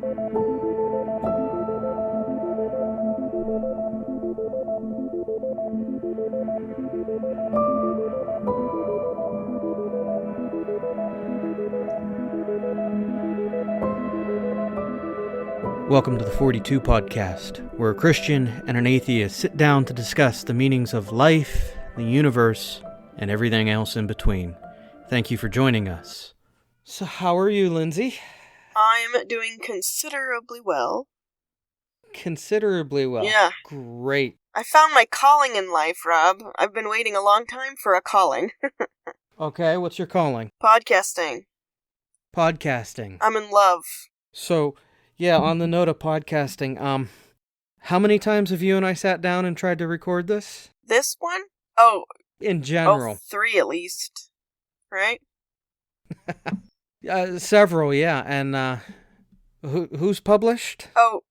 Welcome to the 42 Podcast, where a Christian and an atheist sit down to discuss the meanings of life, the universe, and everything else in between. Thank you for joining us. So how are you, Lindsey? I'm doing considerably well. Considerably well? Yeah. Great. I found my calling in life, Rob. I've been waiting a long time for a calling. Okay, what's your calling? Podcasting. Podcasting. I'm in love. So, yeah, on the note of podcasting, how many times have you and I sat down and tried to record this? This one? Oh. In general. 3 at least. Right? Several, yeah. And who's published? Oh,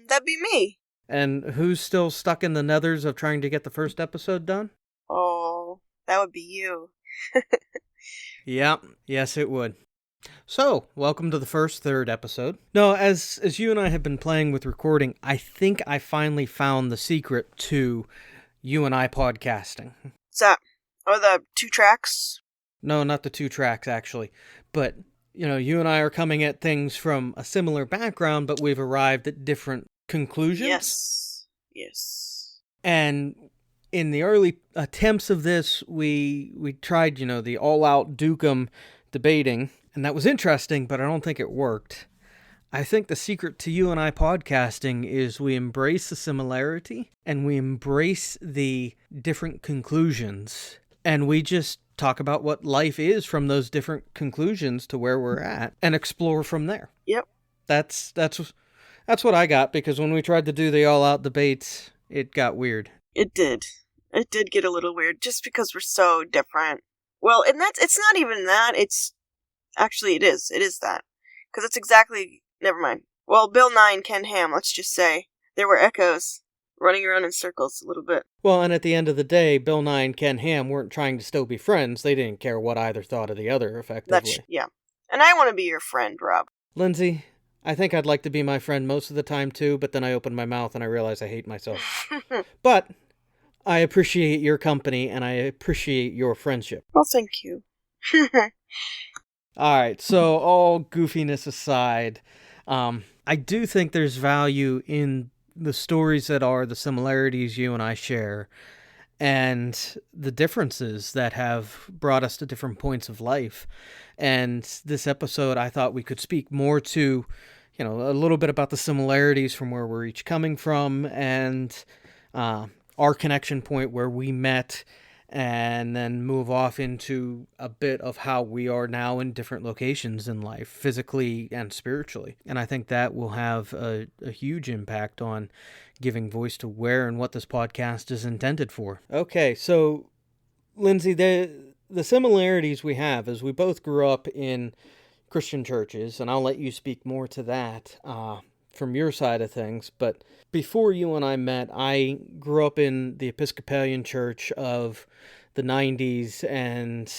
that'd be me. And who's still stuck in the nethers of trying to get the first episode done? Oh, that would be you. Yeah, yes it would. So, welcome to the first third episode. No, as you and I have been playing with recording, I think I finally found the secret to you and I podcasting. What's that? Oh, the 2 tracks? No, not the 2 tracks, actually. But, you and I are coming at things from a similar background, but we've arrived at different conclusions. Yes. And in the early attempts of this, we tried, the all-out Dukem debating, and that was interesting, but I don't think it worked. I think the secret to you and I podcasting is we embrace the similarity, and we embrace the different conclusions, and we just talk about what life is from those different conclusions to where we're at, and explore from there. Yep. That's what I got, because when we tried to do the all-out debates, it got weird. It did. It did get a little weird, just because we're so different. Well, and it's not even that, actually, it is that. Because it's exactly, never mind. Well, Bill Nye and Ken Ham, let's just say, there were echoes running around in circles a little bit. Well, and at the end of the day, Bill Nye and Ken Ham weren't trying to still be friends. They didn't care what either thought of the other, effectively. Yeah. And I want to be your friend, Rob. Lindsey, I think I'd like to be my friend most of the time, too, but then I open my mouth and I realize I hate myself. But I appreciate your company, and I appreciate your friendship. Well, thank you. All right, so all goofiness aside, I do think there's value in the stories that are the similarities you and I share, and the differences that have brought us to different points of life. And this episode, I thought we could speak more to, a little bit about the similarities from where we're each coming from, and our connection point where we met, and then move off into a bit of how we are now in different locations in life, physically and spiritually. And I think that will have a huge impact on giving voice to where and what this podcast is intended for. Okay, so, Lindsey, the similarities we have is we both grew up in Christian churches, and I'll let you speak more to that from your side of things, but before you and I met, I grew up in the Episcopal Church of the 90s and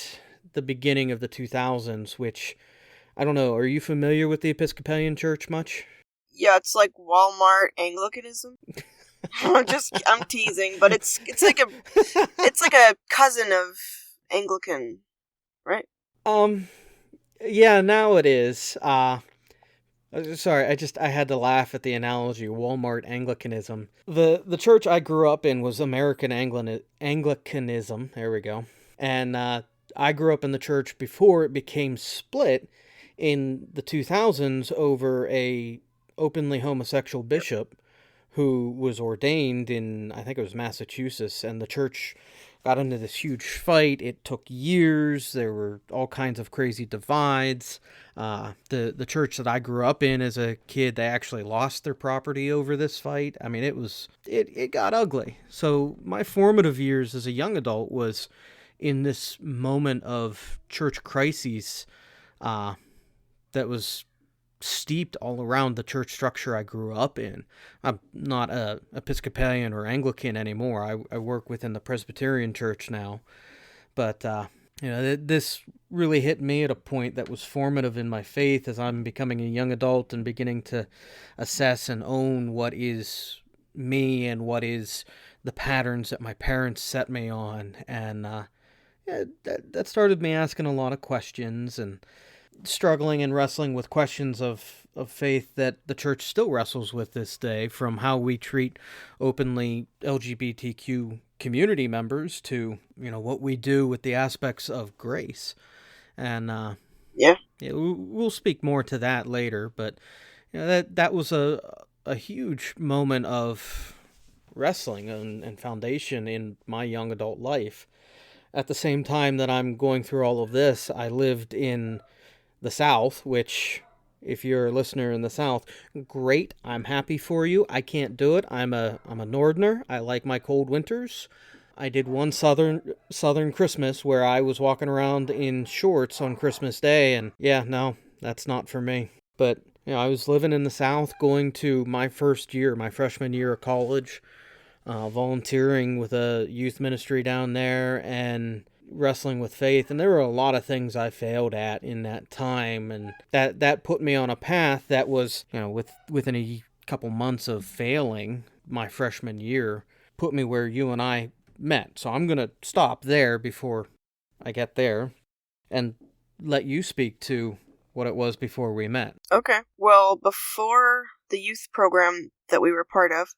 the beginning of the 2000s, which, I don't know, are you familiar with the Episcopal Church much? Yeah, it's like Walmart Anglicanism. I'm teasing, but it's like a cousin of Anglican, right? Yeah, now it is. Sorry, I had to laugh at the analogy, Walmart Anglicanism. The church I grew up in was American Anglicanism, there we go. And I grew up in the church before it became split in the 2000s over a openly homosexual bishop who was ordained in, I think it was Massachusetts, and the church got into this huge fight. It took years. There were all kinds of crazy divides. The church that I grew up in as a kid, they actually lost their property over this fight. I mean, it got ugly. So my formative years as a young adult was in this moment of church crises that was steeped all around the church structure I grew up in. I'm not a Episcopalian or Anglican anymore. I work within the Presbyterian church now. But This really hit me at a point that was formative in my faith as I'm becoming a young adult and beginning to assess and own what is me and what is the patterns that my parents set me on. And that started me asking a lot of questions and struggling and wrestling with questions of faith that the church still wrestles with this day, from how we treat openly LGBTQ community members to, what we do with the aspects of grace. And Yeah. we'll speak more to that later, but that was a huge moment of wrestling and foundation in my young adult life. At the same time that I'm going through all of this, I lived in the South, which, if you're a listener in the South, great. I'm happy for you. I can't do it. I'm a Northerner. I like my cold winters. I did one southern Christmas where I was walking around in shorts on Christmas Day, and yeah, no, that's not for me. But I was living in the South, going to my freshman year of college, volunteering with a youth ministry down there, and wrestling with faith. And there were a lot of things I failed at in that time, and that put me on a path that was, within a couple months of failing my freshman year, put me where you and I met. So I'm going to stop there before I get there and let you speak to what it was before we met. Okay. Well, before the youth program that we were part of,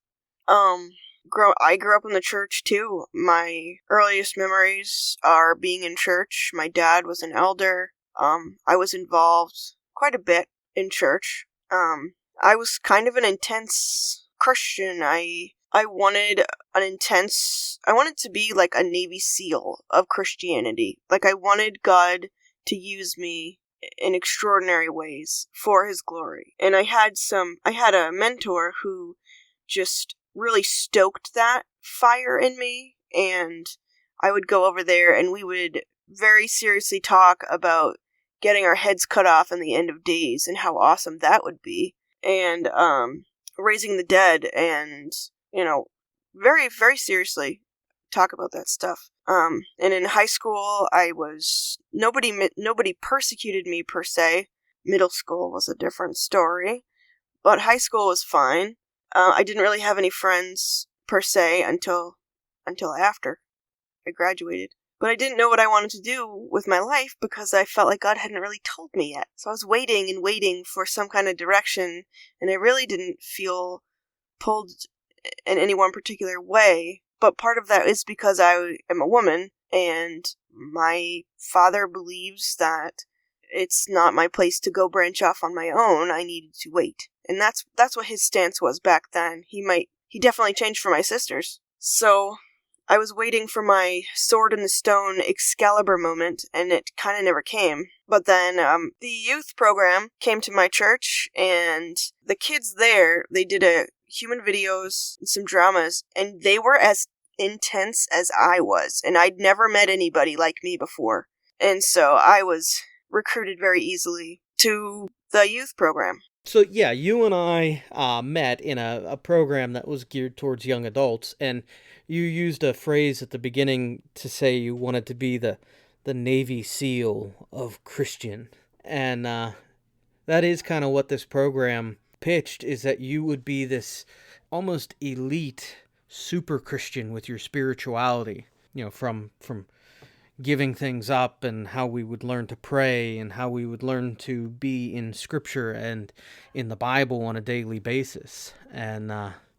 I grew up in the church too. My earliest memories are being in church. My dad was an elder. I was involved quite a bit in church. I was kind of an intense Christian. I wanted I wanted to be like a Navy SEAL of Christianity. Like, I wanted God to use me in extraordinary ways for his glory. And I had a mentor who just really stoked that fire in me, and I would go over there and we would very seriously talk about getting our heads cut off in the end of days and how awesome that would be, and raising the dead, and very, very seriously talk about that stuff. And in high school, nobody persecuted me per se. Middle school was a different story, but high school was fine. I didn't really have any friends per se until after I graduated. But I didn't know what I wanted to do with my life because I felt like God hadn't really told me yet. So I was waiting and waiting for some kind of direction, and I really didn't feel pulled in any one particular way. But part of that is because I am a woman, and my father believes that it's not my place to go branch off on my own. I needed to wait. And that's what his stance was back then. He definitely changed for my sisters. So I was waiting for my sword in the stone Excalibur moment, and it kind of never came. But then the youth program came to my church, and the kids there, they did human videos and some dramas, and they were as intense as I was, and I'd never met anybody like me before. And so I was recruited very easily to the youth program. So yeah, you and I met in a program that was geared towards young adults, and you used a phrase at the beginning to say you wanted to be the Navy SEAL of Christian. And that is kind of what this program pitched, is that you would be this almost elite super Christian with your spirituality, from giving things up, and how we would learn to pray, and how we would learn to be in Scripture and in the Bible on a daily basis. And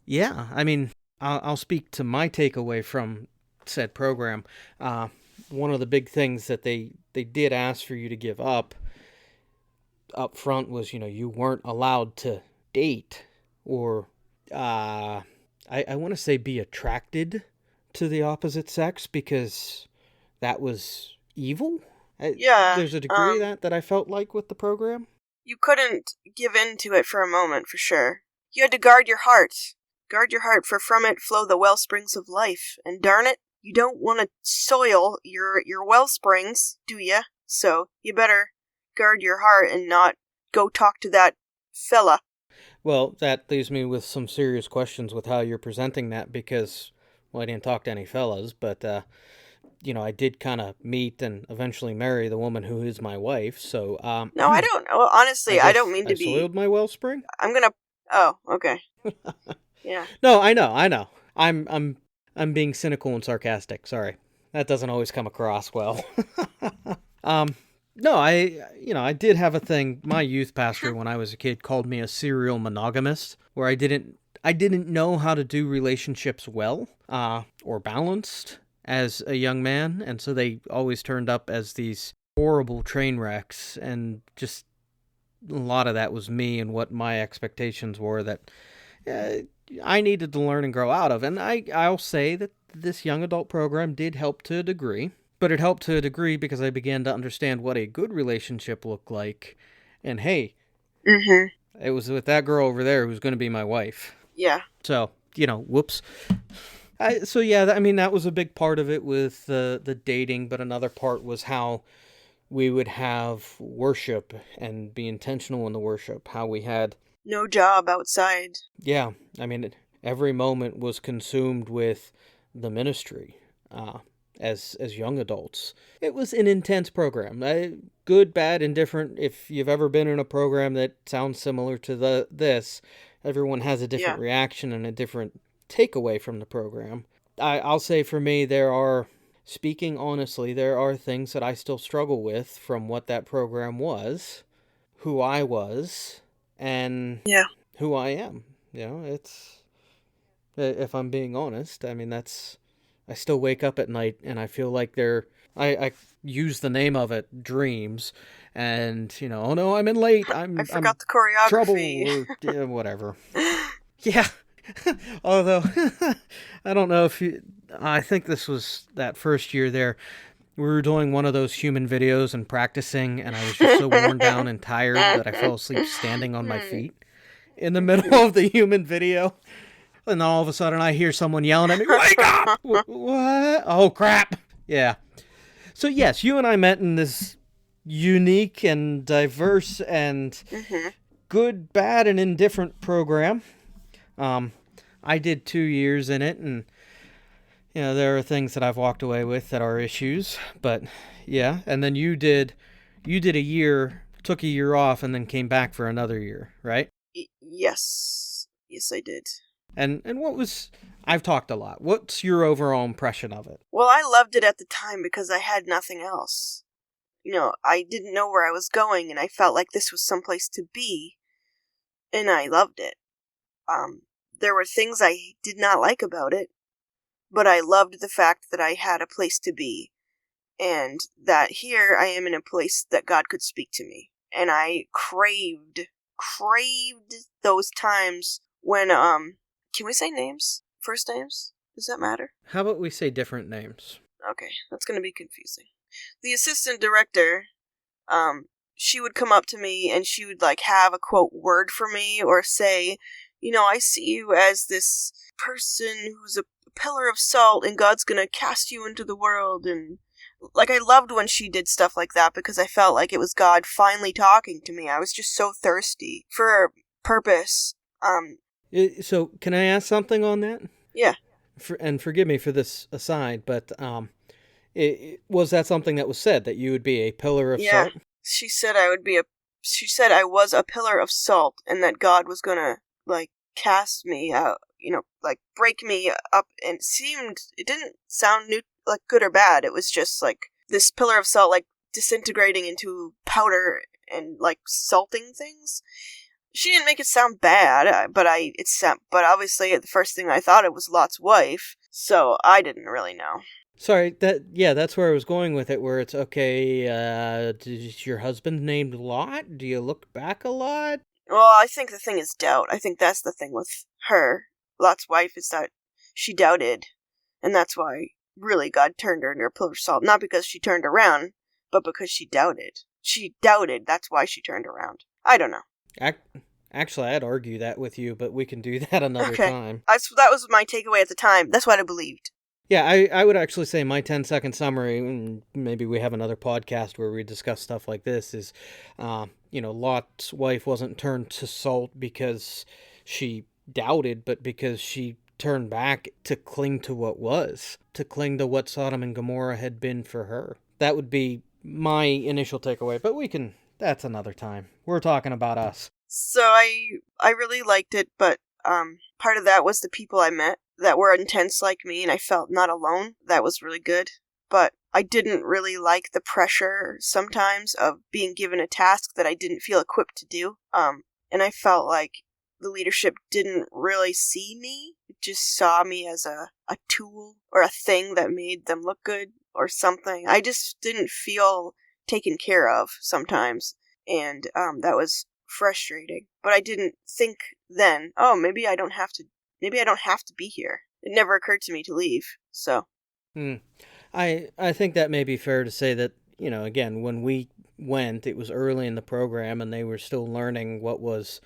yeah, I mean, I'll speak to my takeaway from said program. One of the big things that they did ask for you to give up front was, you weren't allowed to date or I want to say be attracted to the opposite sex, because that was evil. Yeah. There's a degree that I felt like with the program. You couldn't give in to it for a moment, for sure. You had to guard your heart. Guard your heart, for from it flow the well springs of life. And darn it, you don't want to soil your well springs, do ya? So you better guard your heart and not go talk to that fella. Well, that leaves me with some serious questions with how you're presenting that, because, well, I didn't talk to any fellas, but I did kind of meet and eventually marry the woman who is my wife. So, No, I don't. Well, honestly, I don't mean to I soiled my wellspring. I'm gonna. Oh, okay. Yeah. No, I know. I'm being cynical and sarcastic. Sorry, that doesn't always come across well. No, I did have a thing. My youth pastor, when I was a kid, called me a serial monogamist, where I didn't know how to do relationships well, or balanced as a young man, and so they always turned up as these horrible train wrecks, and just a lot of that was me and what my expectations were that I needed to learn and grow out of. And I'll say that this young adult program did help to a degree, but it helped to a degree because I began to understand what a good relationship looked like. And hey, it was with that girl over there who's going to be my wife. Yeah. So, whoops. That was a big part of it with the dating, but another part was how we would have worship and be intentional in the worship, how we had no job outside. Yeah, every moment was consumed with the ministry as young adults. It was an intense program. Good, bad, indifferent. If you've ever been in a program that sounds similar to this, everyone has a different reaction and a different takeaway from the program. I'll say for me, speaking honestly, there are things that I still struggle with from what that program was, who I was, and who I am. It's, if I'm being honest, I still wake up at night and I feel like I use the name of it, dreams, and, oh no, I'm in late, I forgot the choreography. Trouble, or whatever. Yeah. Although, I don't know if I think this was that first year there, we were doing one of those human videos and practicing, and I was just so worn down and tired that I fell asleep standing on my feet in the middle of the human video. And then all of a sudden I hear someone yelling at me, "Wake up!" What? Oh, crap. Yeah. So yes, you and I met in this unique and diverse and good, bad, and indifferent program. I did 2 years in it, and there are things that I've walked away with that are issues, but yeah. And then you did a year, took a year off, and then came back for another year, right? Yes, I did. And I've talked a lot. What's your overall impression of it? Well, I loved it at the time because I had nothing else. I didn't know where I was going, and I felt like this was someplace to be, and I loved it. There were things I did not like about it, but I loved the fact that I had a place to be, and that here I am in a place that God could speak to me. And I craved those times when, can we say names? First names? Does that matter? How about we say different names? Okay, that's gonna be confusing. The assistant director, she would come up to me and she would have a quote word for me or say, I see you as this person who's a pillar of salt and God's gonna cast you into the world. And I loved when she did stuff like that because I felt like it was God finally talking to me. I was just so thirsty for purpose. So can I ask something on that? Yeah. And forgive me for this aside, but was that something that was said, that you would be a pillar of salt? She said I was a pillar of salt and that God was gonna cast me out, break me up. And it didn't sound good or bad. It was just this pillar of salt disintegrating into powder and salting things. She didn't make it sound bad, but obviously the first thing I thought it was Lot's wife, so I didn't really know. Sorry, that's where I was going with it, where it's okay, is your husband named Lot? Do you look back a lot? Well, I think the thing is doubt. I think that's the thing with her, Lot's wife, is that she doubted, and that's why really God turned her into a pillar of salt. Not because she turned around, but because she doubted. She doubted, that's why she turned around. I don't know. Actually, I'd argue that with you, but we can do that another time. That was my takeaway at the time. That's what I believed. Yeah, I would actually say my 10-second summary, and maybe we have another podcast where we discuss stuff like this, is, Lot's wife wasn't turned to salt because she doubted, but because she turn back to cling to what was, to cling to what Sodom and Gomorrah had been for her. That would be my initial takeaway, but that's another time. We're talking about us. So I really liked it, but part of that was the people I met that were intense like me, and I felt not alone. That was really good. But I didn't really like the pressure sometimes of being given a task that I didn't feel equipped to do. And I felt like the leadership didn't really see me. It just saw me as a tool or a thing that made them look good or something. I just didn't feel taken care of sometimes. And that was frustrating. But I didn't think then, oh, maybe I don't have to be here. It never occurred to me to leave. So I think that may be fair to say that, again, when we went, it was early in the program and they were still learning what was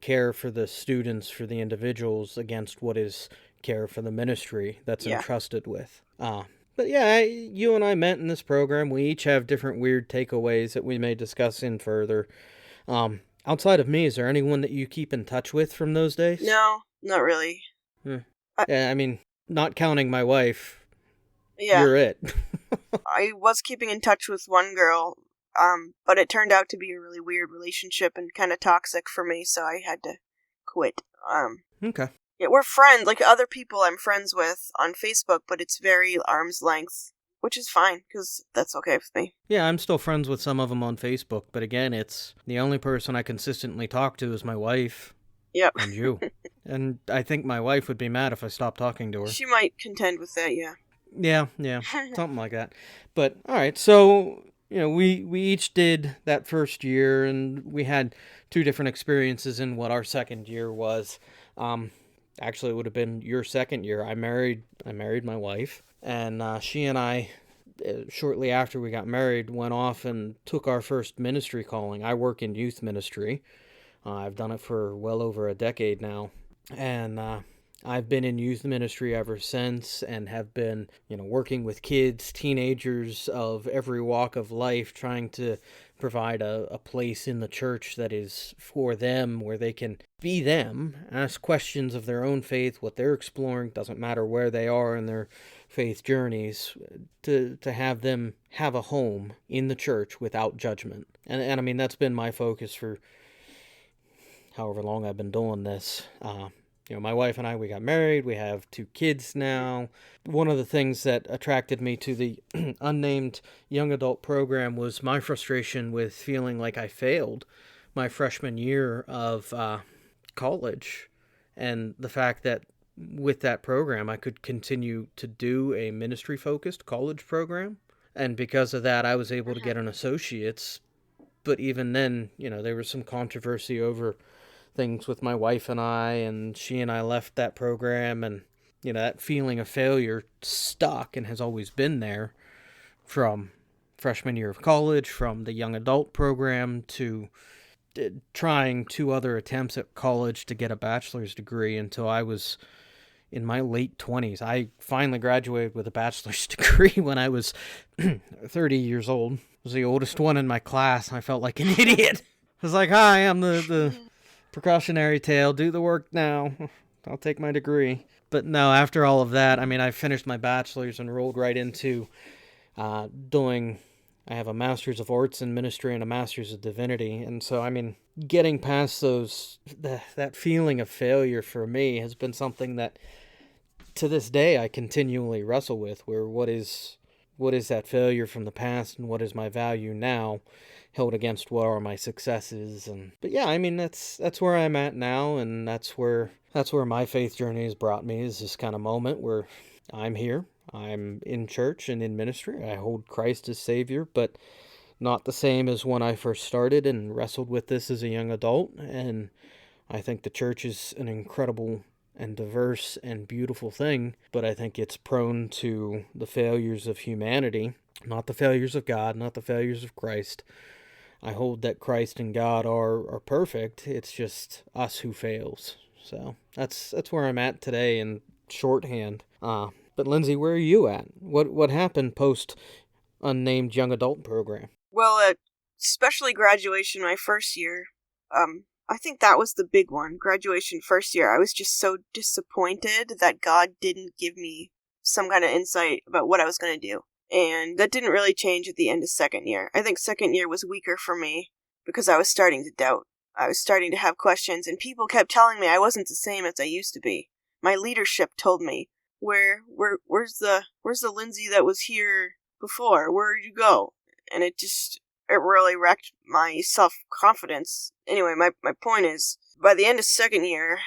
care for the students, for the individuals, against what is care for the ministry that's entrusted with. But yeah, you and I met in this program. We each have different weird takeaways that we may discuss in further. Outside of me, is there anyone that you keep in touch with from those days? No, not really. Yeah, I mean, not counting my wife, yeah. You're it. I was keeping in touch with one girl, but it turned out to be a really weird relationship and kind of toxic for me, so I had to quit. Okay. Yeah, we're friends, like other people I'm friends with on Facebook, but it's very arm's length, which is fine, because that's okay with me. Yeah, I'm still friends with some of them on Facebook, but again, it's the only person I consistently talk to is my wife. Yep. And you. And I think my wife would be mad if I stopped talking to her. She might contend with that, yeah. Yeah, something like that. But, all right, so, we each did that first year, and we had 2 different experiences in what our second year was. Actually, it would have been your second year. I married my wife, and she and I, shortly after we got married, went off and took our first ministry calling. I work in youth ministry. I've done it for well over a decade now, and I've been in youth ministry ever since and have been, working with kids, teenagers of every walk of life, trying to provide a place in the church that is for them, where they can be them, ask questions of their own faith, what they're exploring, doesn't matter where they are in their faith journeys, to have them have a home in the church without judgment. And I mean, that's been my focus for however long I've been doing this. My wife and I, we got married. We have 2 kids now. One of the things that attracted me to the Unnamed Young Adult Program was my frustration with feeling like I failed my freshman year of college, and the fact that with that program I could continue to do a ministry-focused college program. And because of that, I was able to get an associate's. But even then, there was some controversy over things with my wife and I, and she and I left that program, and that feeling of failure stuck and has always been there from freshman year of college, from the young adult program, to trying 2 other attempts at college to get a bachelor's degree until I was in my late 20s. I finally graduated with a bachelor's degree when I was 30 years old. I was the oldest one in my class. I felt like an idiot. I was like, hi, I'm the precautionary tale, do the work now, I'll take my degree. But no, after all of that, I mean, I finished my bachelor's and rolled right into I have a master's of arts in ministry and a master's of divinity. And so, I mean, getting past that feeling of failure for me has been something that to this day I continually wrestle with, where what is that failure from the past and what is my value now, held against what are my successes. But yeah, I mean, that's where I'm at now, and that's where my faith journey has brought me, is this kind of moment where I'm here, I'm in church and in ministry, I hold Christ as Savior, but not the same as when I first started and wrestled with this as a young adult. And I think the church is an incredible and diverse and beautiful thing, but I think it's prone to the failures of humanity, not the failures of God, not the failures of Christ. I hold that Christ and God are perfect. It's just us who fails. So that's where I'm at today in shorthand. But Lindsey, where are you at? What happened post Unnamed Young Adult Program? Well, especially graduation my first year, I think that was the big one. Graduation first year. I was just so disappointed that God didn't give me some kind of insight about what I was going to do. And that didn't really change at the end of second year. I think second year was weaker for me because I was starting to doubt. I was starting to have questions, and people kept telling me I wasn't the same as I used to be. My leadership told me, where's the Lindsey that was here before? Where did you go? And it really wrecked my self-confidence. Anyway, my point is, by the end of second year,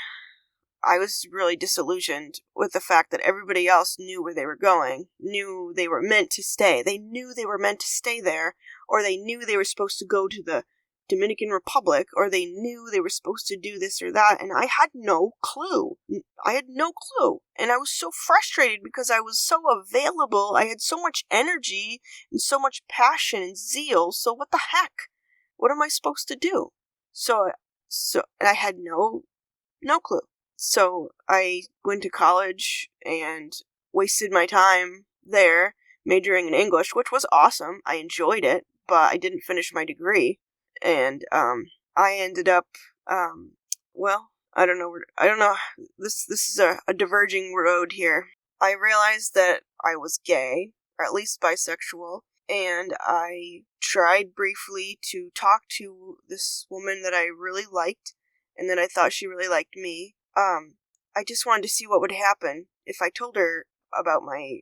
I was really disillusioned with the fact that everybody else knew where they were going, knew they were meant to stay. They knew they were meant to stay there, or they knew they were supposed to go to the Dominican Republic, or they knew they were supposed to do this or that, and I had no clue. And I was so frustrated because I was so available. I had so much energy and so much passion and zeal. So what the heck? What am I supposed to do? So and I had no clue. So I went to college and wasted my time there, majoring in English, which was awesome. I enjoyed it, but I didn't finish my degree. And I ended up, I don't know. This is a diverging road here. I realized that I was gay, or at least bisexual, and I tried briefly to talk to this woman that I really liked, and that I thought she really liked me. I just wanted to see what would happen if I told her about my,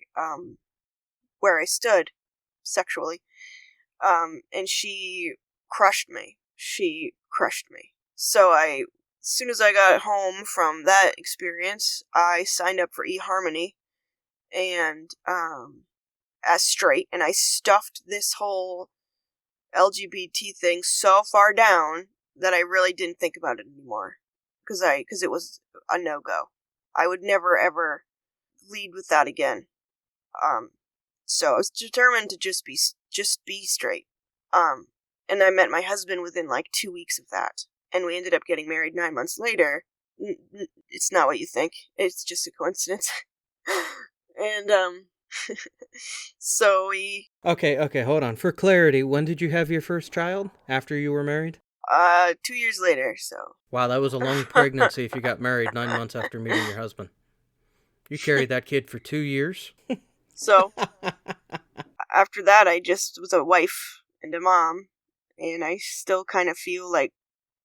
where I stood sexually. And she crushed me. So as soon as I got home from that experience, I signed up for eHarmony and as straight, and I stuffed this whole LGBT thing so far down that I really didn't think about it anymore, because it was a no-go. I would never ever lead with that again. So I was determined to just be straight. And I met my husband within like 2 weeks of that. And we ended up getting married 9 months later. It's not what you think. It's just a coincidence. And, so we... Okay, hold on. For clarity, when did you have your first child? After you were married? 2 years later, so... Wow, that was a long pregnancy if you got married 9 months after meeting your husband. You carried that kid for 2 years? So, after that, I just was a wife and a mom. And I still kind of feel like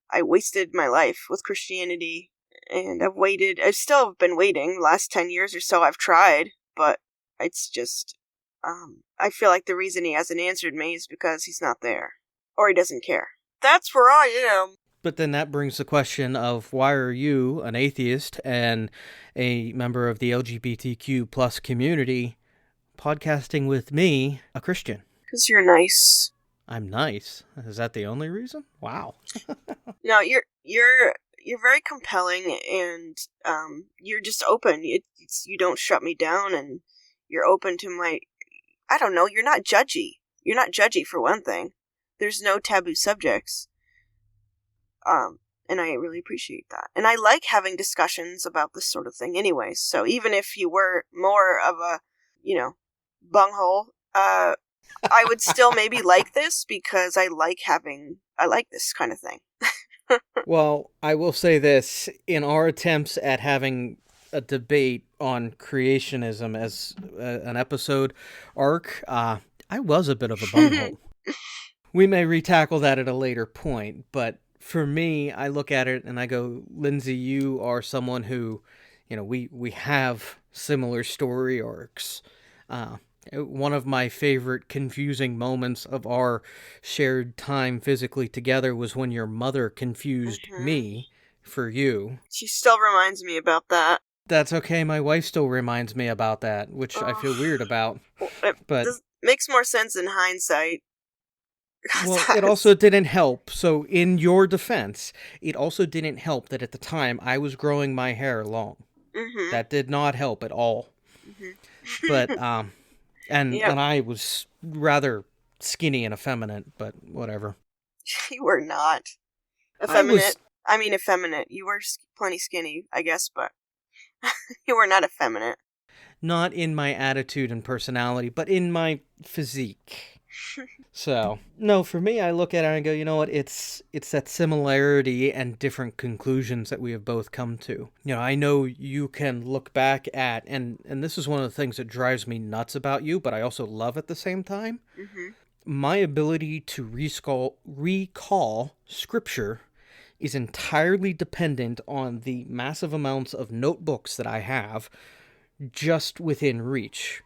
I wasted my life with Christianity. And I still have been waiting. The last 10 years or so I've tried. But it's just, I feel like the reason he hasn't answered me is because he's not there. Or he doesn't care. That's where I am. But then that brings the question of, why are you, an atheist and a member of the LGBTQ plus community, podcasting with me, a Christian? Because you're nice. I'm nice. Is that the only reason? Wow. No, you're very compelling, and you're just open. You don't shut me down, and you're open to my... I don't know, you're not judgy. You're not judgy, for one thing. There's no taboo subjects. And I really appreciate that. And I like having discussions about this sort of thing anyway, so even if you were more of a, bunghole, I would still maybe like this, because I like this kind of thing. Well, I will say this. In our attempts at having a debate on creationism as an episode arc, I was a bit of a bunghole. We may retackle that at a later point, but for me, I look at it and I go, Lindsey, you are someone who, we have similar story arcs. One of my favorite confusing moments of our shared time physically together was when your mother confused me for you. She still reminds me about that. That's okay. My wife still reminds me about that, which I feel weird about. But makes more sense in hindsight. Well, it also didn't help. So in your defense, it also didn't help that at the time I was growing my hair long. Mm-hmm. That did not help at all. Mm-hmm. But, and I was rather skinny and effeminate, but whatever. You were not. Effeminate. Effeminate. You were plenty skinny, I guess, but you were not effeminate. Not in my attitude and personality, but in my physique. So, no, for me, I look at it and I go, you know what? It's that similarity and different conclusions that we have both come to. You know, I know you can look back at, and this is one of the things that drives me nuts about you, but I also love at the same time. Mm-hmm. My ability to recall scripture is entirely dependent on the massive amounts of notebooks that I have just within reach.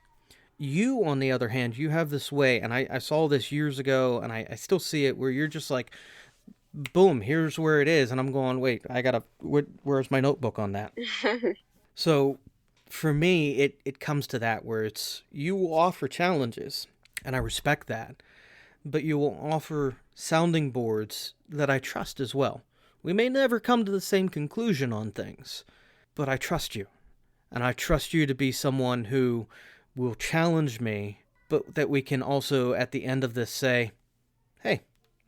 You, on the other hand, you have this way, and I saw this years ago, and I still see it, where you're just like, boom, here's where it is, and I'm going, wait, where's my notebook on that? So, for me, it comes to that, where it's, you will offer challenges, and I respect that, but you will offer sounding boards that I trust as well. We may never come to the same conclusion on things, but I trust you. And I trust you to be someone who will challenge me, but that we can also, at the end of this, say, hey,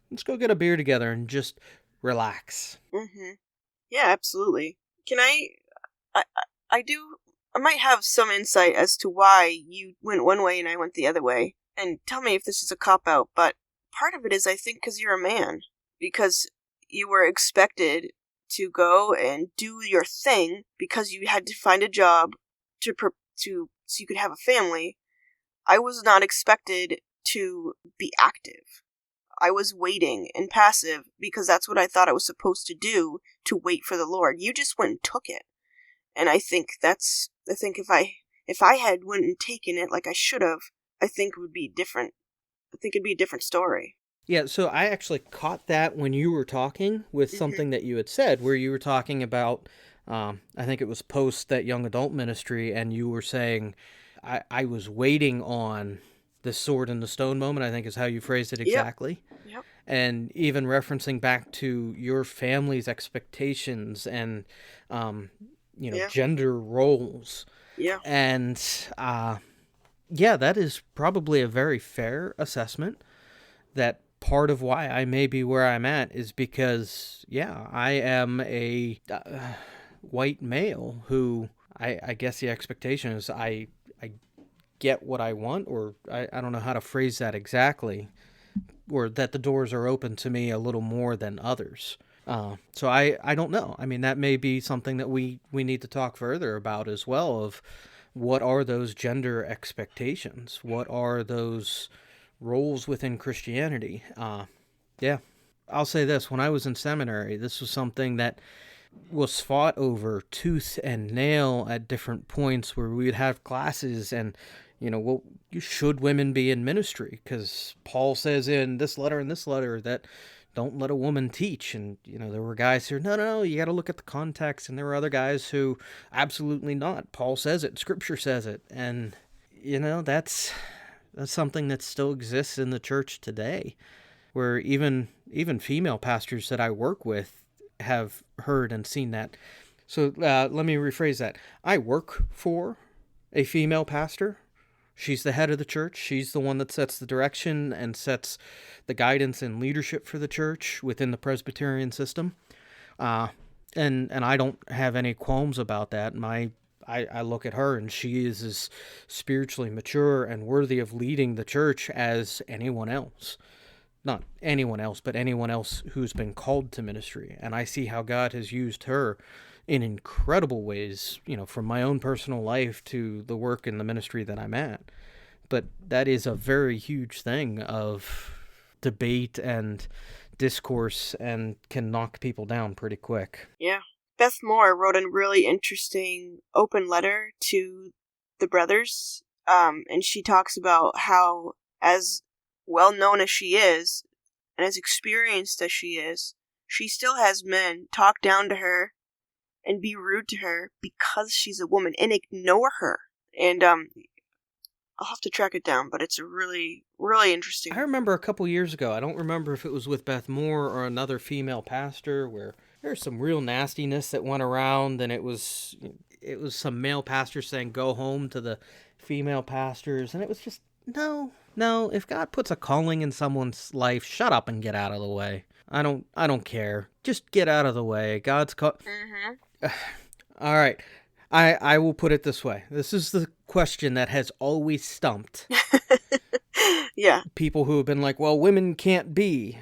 let's go get a beer together and just relax. Mm-hmm. Yeah, absolutely. Can I might have some insight as to why you went one way and I went the other way. And tell me if this is a cop-out, but part of it is, I think, because you're a man. Because you were expected to go and do your thing because you had to find a job so you could have a family. I was not expected to be active. I was waiting and passive because that's what I thought I was supposed to do, to wait for the Lord. You just went and took it. And I think if I had went and taken it like I should have, I think it would be different. I think it'd be a different story. Yeah, so I actually caught that when you were talking with something that you had said, where you were talking about, I think it was post that young adult ministry, and you were saying, I was waiting on the sword and the stone moment, I think is how you phrased it exactly. Yep. And even referencing back to your family's expectations and, gender roles. Yeah. And, that is probably a very fair assessment. That part of why I may be where I'm at is because, I am a white male who, I guess the expectation is I get what I want, or I don't know how to phrase that exactly, or that the doors are open to me a little more than others. So I don't know. I mean, that may be something that we need to talk further about as well, of what are those gender expectations? What are those roles within Christianity? I'll say this. When I was in seminary, this was something that was fought over tooth and nail at different points, where we would have classes and, should women be in ministry? Because Paul says in this letter that don't let a woman teach. And, there were guys who, no, you got to look at the context. And there were other guys who, absolutely not. Paul says it. Scripture says it. And, that's something that still exists in the church today, where even female pastors that I work with have heard and seen that. So let me rephrase that. I work for a female pastor. She's the head of the church. She's the one that sets the direction and sets the guidance and leadership for the church within the Presbyterian system. And I don't have any qualms about that. I look at her, and she is as spiritually mature and worthy of leading the church as anyone else. Not anyone else, but anyone else who's been called to ministry. And I see how God has used her in incredible ways, from my own personal life to the work in the ministry that I'm at. But that is a very huge thing of debate and discourse, and can knock people down pretty quick. Yeah. Beth Moore wrote a really interesting open letter to the brothers, and she talks about how, as well-known as she is, and as experienced as she is, she still has men talk down to her and be rude to her because she's a woman, and ignore her. And I'll have to track it down, but it's a really, really interesting. I remember a couple years ago, I don't remember if it was with Beth Moore or another female pastor, where there's some real nastiness that went around, and it was some male pastors saying go home to the female pastors, and it was just, no, if God puts a calling in someone's life, shut up and get out of the way. I don't care. Just get out of the way. God's call. Mm-hmm. All right. I will put it this way. This is the question that has always stumped Yeah. People who have been like, well, women can't be.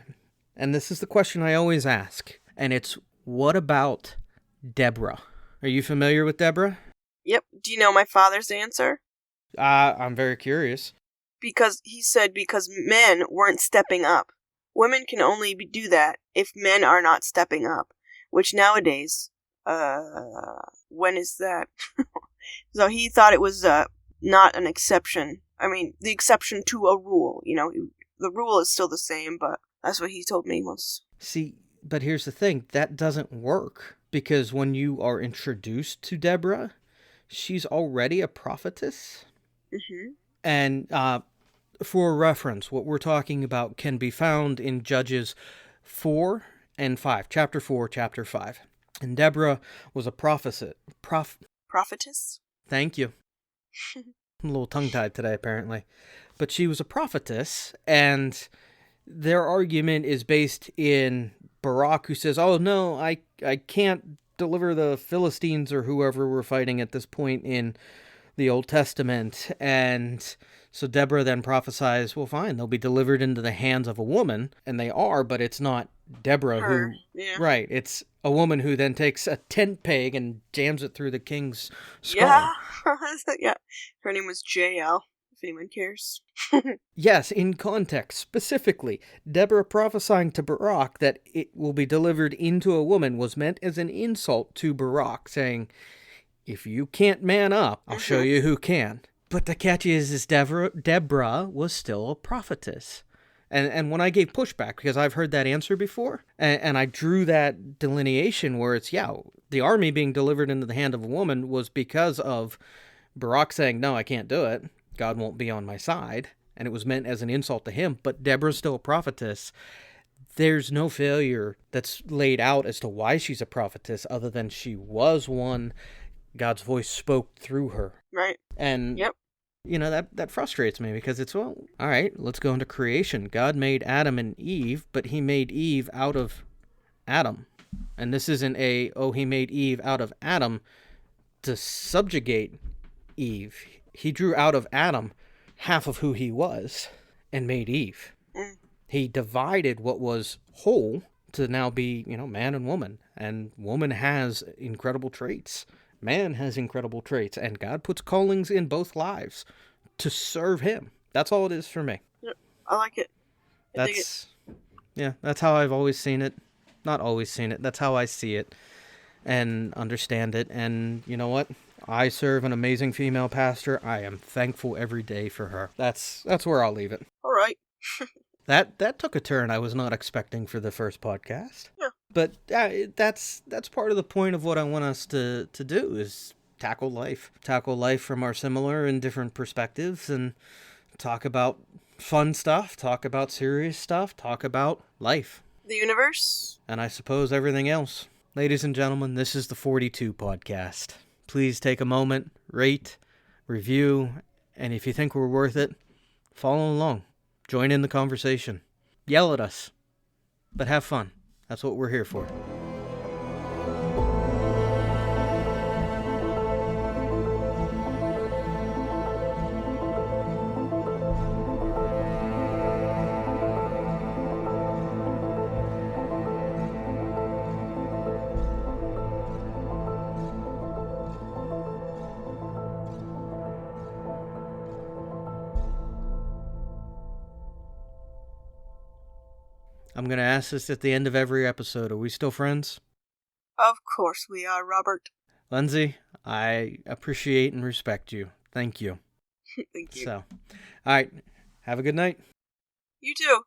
And this is the question I always ask. And it's, what about Deborah? Are you familiar with Deborah? Yep. Do you know my father's answer? I'm very curious. Because he said because men weren't stepping up. Women can only do that if men are not stepping up. Which nowadays, when is that? So he thought it was not an exception. I mean, the exception to a rule. You know, the rule is still the same, but that's what he told me once. See, but here's the thing. That doesn't work. Because when you are introduced to Deborah, she's already a prophetess. Mm-hmm. And for reference, what we're talking about can be found in Judges 4 and 5. Chapter 4, chapter 5. And Deborah was a prophetess. Thank you. I'm a little tongue-tied today, apparently. But she was a prophetess, and their argument is based in Barak, who says, oh, no, I can't deliver the Philistines or whoever we're fighting at this point in the Old Testament. And so Deborah then prophesies, well, fine, they'll be delivered into the hands of a woman. And they are, but it's not Deborah who... Yeah. Right, it's a woman who then takes a tent peg and jams it through the king's skull. Yeah. Yeah. Her name was JL, if anyone cares. Yes, in context, specifically, Deborah prophesying to Barak that it will be delivered into a woman was meant as an insult to Barak, saying, if you can't man up, I'll show you who can. But the catch is Deborah was still a prophetess. And when I gave pushback, because I've heard that answer before, and I drew that delineation where it's, the army being delivered into the hand of a woman was because of Barak saying, no, I can't do it. God won't be on my side. And it was meant as an insult to him. But Deborah's still a prophetess. There's no failure that's laid out as to why she's a prophetess other than she was one. God's voice spoke through her. Right. And, yep. You know, that frustrates me because it's, well, all right, let's go into creation. God made Adam and Eve, but he made Eve out of Adam. And this isn't he made Eve out of Adam to subjugate Eve. He drew out of Adam half of who he was and made Eve. He divided what was whole to now be, man and woman. And woman has incredible traits. Man has incredible traits. And God puts callings in both lives to serve him. That's all it is for me. Yep, I like it. That's how I've always seen it. Not always seen it. That's how I see it and understand it. And you know what? I serve an amazing female pastor. I am thankful every day for her. That's where I'll leave it. All right. That took a turn I was not expecting for the first podcast. Yeah. But that's part of the point of what I want us to do is tackle life from our similar and different perspectives and talk about fun stuff, talk about serious stuff, talk about life. The universe. And I suppose everything else. Ladies and gentlemen, this is the 42 podcast. Please take a moment, rate, review, and if you think we're worth it, follow along. Join in the conversation. Yell at us. But have fun. That's what we're here for. I'm going to ask this at the end of every episode. Are we still friends? Of course we are, Robert. Lindsey, I appreciate and respect you. Thank you. Thank you. So, all right. Have a good night. You too.